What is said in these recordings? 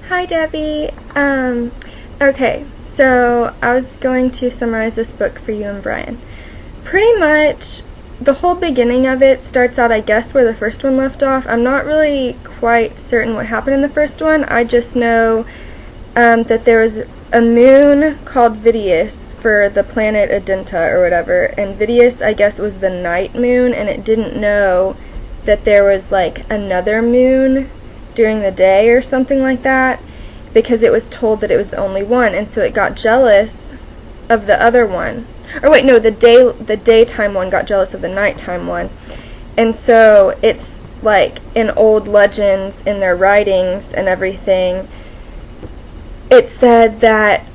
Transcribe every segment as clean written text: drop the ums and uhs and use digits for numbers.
Hi, Debbie. Okay, so I was going to summarize this book for you and Brian. Pretty much, the whole beginning of it starts out, I guess, where the first one left off. I'm not really quite certain what happened in the first one. I just know that there was a moon called Vidius for the planet Adenta or whatever, and Vidius, I guess, was the night moon, and it didn't know that there was, like, another moon during the day or something like that, because it was told that it was the only one, and so it got jealous of the other one. Or wait, no, the daytime one got jealous of the nighttime one. And so it's like in old legends, in their writings and everything, it said that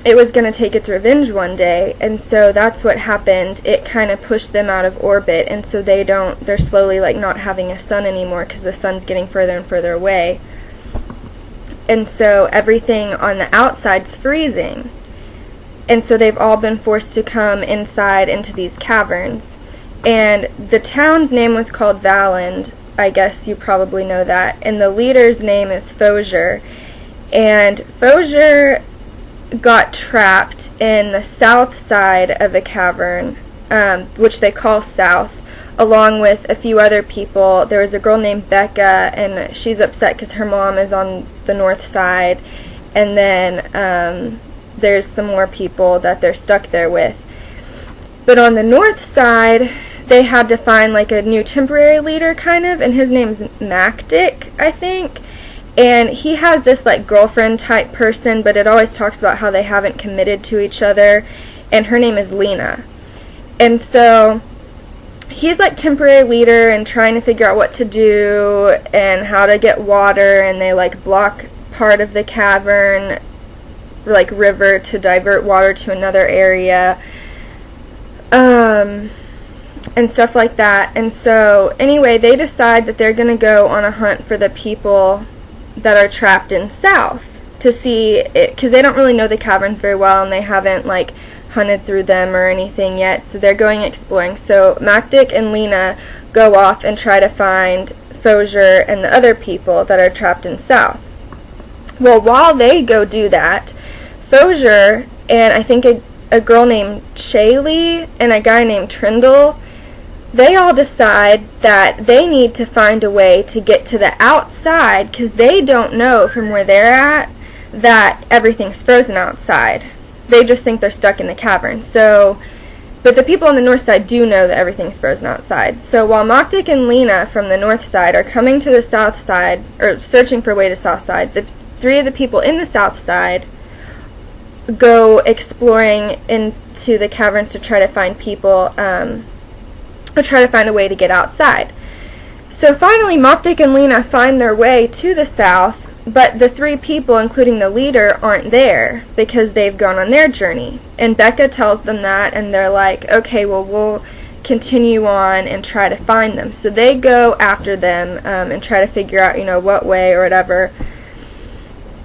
it was going to take its revenge one day, and so that's what happened. It kind of pushed them out of orbit, and so they're slowly like not having a sun anymore because the sun's getting further and further away. And so everything on the outside's freezing. And so they've all been forced to come inside into these caverns. And the town's name was called Valand. I guess you probably know that. And the leader's name is Fosier. And Fosier got trapped in the south side of the cavern, which they call South, along with a few other people. There was a girl named Becca, and she's upset because her mom is on the north side. And then there's some more people that they're stuck there with. But on the north side, they had to find like a new temporary leader, kind of, and his name's Macdic, I think. And he has this like girlfriend type person, but it always talks about how they haven't committed to each other, and her name is Lena. And so he's like temporary leader and trying to figure out what to do and how to get water, and they like block part of the cavern, like river, to divert water to another area, and stuff like that. And so anyway, they decide that they're going to go on a hunt for the people that are trapped in South to see it, because they don't really know the caverns very well, and they haven't like hunted through them or anything yet, so they're going exploring. So Macdic and Lena go off and try to find Fosier and the other people that are trapped in South. Well, while they go do that, Fosier and I think a girl named Shaylee and a guy named Trindle, they all decide that they need to find a way to get to the outside, because they don't know from where they're at that everything's frozen outside. They just think they're stuck in the cavern. So, but the people on the north side do know that everything's frozen outside. So while Macdic and Lena from the north side are coming to the south side, or searching for a way to south side, the three of the people in the south side go exploring into the caverns to try to find people, or try to find a way to get outside. So finally, Macdic and Lena find their way to the south, but the three people, including the leader, aren't there because they've gone on their journey. And Becca tells them that, and they're like, okay, well, we'll continue on and try to find them. So they go after them and try to figure out, what way or whatever.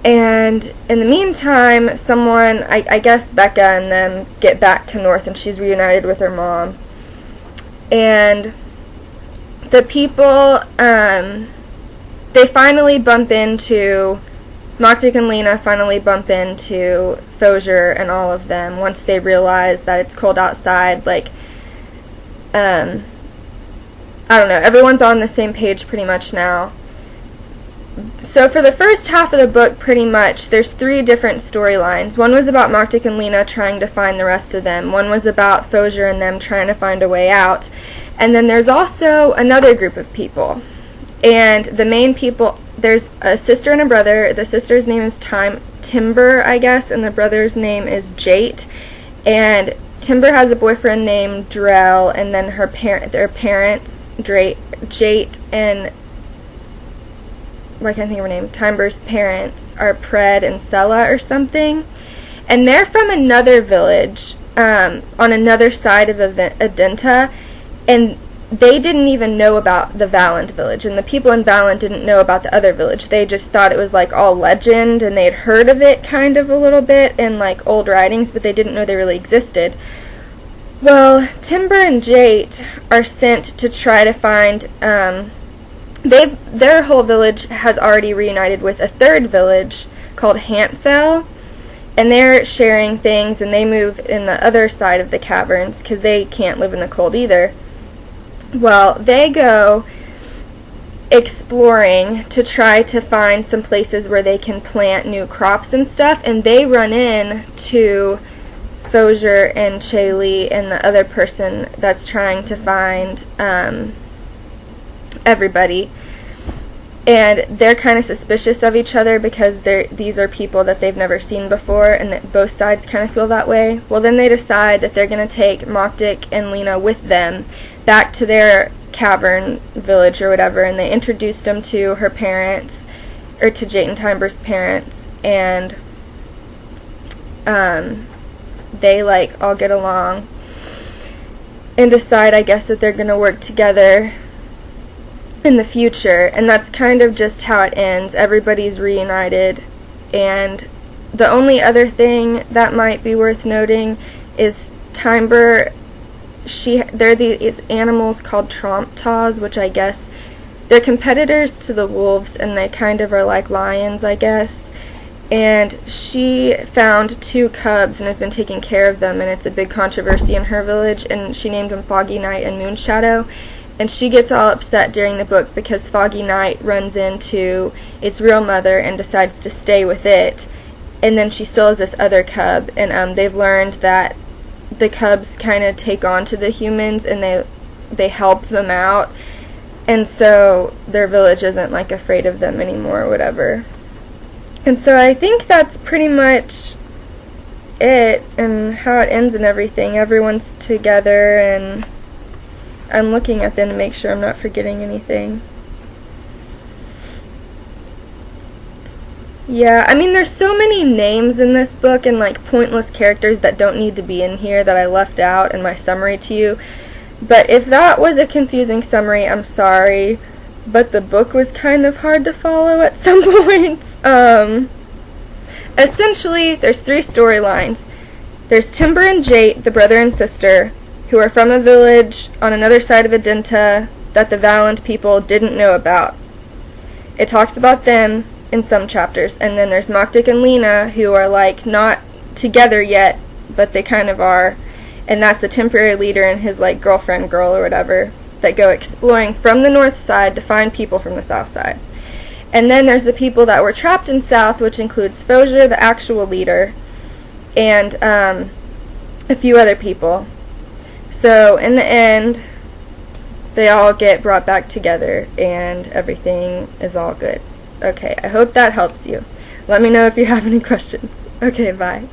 And in the meantime, someone, I guess Becca and them, get back to North, and she's reunited with her mom. And the people, they finally bump into, Macdic and Lena finally bump into Fosier and all of them once they realize that it's cold outside. Like, I don't know, everyone's on the same page pretty much now. So for the first half of the book, pretty much, there's three different storylines. One was about Macdic and Lena trying to find the rest of them. One was about Fosier and them trying to find a way out. And then there's also another group of people. And the main people, there's a sister and a brother. The sister's name is Timber, I guess, and the brother's name is Jate. And Timber has a boyfriend named Drell, and then their parents, Jate and, I can't think of her name, Timber's parents are Pred and Sella or something. And they're from another village on another side of Adenta, and they didn't even know about the Valand village, and the people in Valand didn't know about the other village. They just thought it was like all legend, and they'd heard of it kind of a little bit in like old writings, but they didn't know they really existed. Well, Timber and Jate are sent to try to find their whole village has already reunited with a third village called Hantfell, and they're sharing things, and they move in the other side of the caverns because they can't live in the cold either. Well, they go exploring to try to find some places where they can plant new crops and stuff, and they run in to Fosier and Chailey and the other person that's trying to find everybody, and they're kind of suspicious of each other because these are people that they've never seen before, and that both sides kind of feel that way. Well, then they decide that they're going to take Moktik and Lena with them back to their cavern village or whatever, and they introduced them to her parents, or to Jayton Timber's parents, and they like all get along and decide, I guess, that they're going to work together in the future, and that's kind of just how it ends. Everybody's reunited, and the only other thing that might be worth noting is Timber, they're these animals called Tromptaws, which I guess they're competitors to the wolves, and they kind of are like lions, I guess. And she found 2 cubs and has been taking care of them, and it's a big controversy in her village, and she named them Foggy Night and Moonshadow. And she gets all upset during the book because Foggy Night runs into its real mother and decides to stay with it, and then she still has this other cub, and they've learned that the cubs kind of take on to the humans, and they help them out, and so their village isn't like afraid of them anymore or whatever. And so I think that's pretty much it, and how it ends and everything. Everyone's together, and I'm looking at them to make sure I'm not forgetting anything. Yeah, I mean, there's so many names in this book and like pointless characters that don't need to be in here that I left out in my summary to you. But if that was a confusing summary, I'm sorry. But the book was kind of hard to follow at some points. Essentially, there's 3 storylines. There's Timber and Jate, the brother and sister, who are from a village on another side of Adenta that the Valand people didn't know about. It talks about them in some chapters. And then there's Moktik and Lena, who are like not together yet, but they kind of are. And that's the temporary leader and his like girlfriend girl or whatever that go exploring from the north side to find people from the south side. And then there's the people that were trapped in south, which includes Fosier, the actual leader, and a few other people. So in the end, they all get brought back together and everything is all good. Okay, I hope that helps you. Let me know if you have any questions. Okay, bye.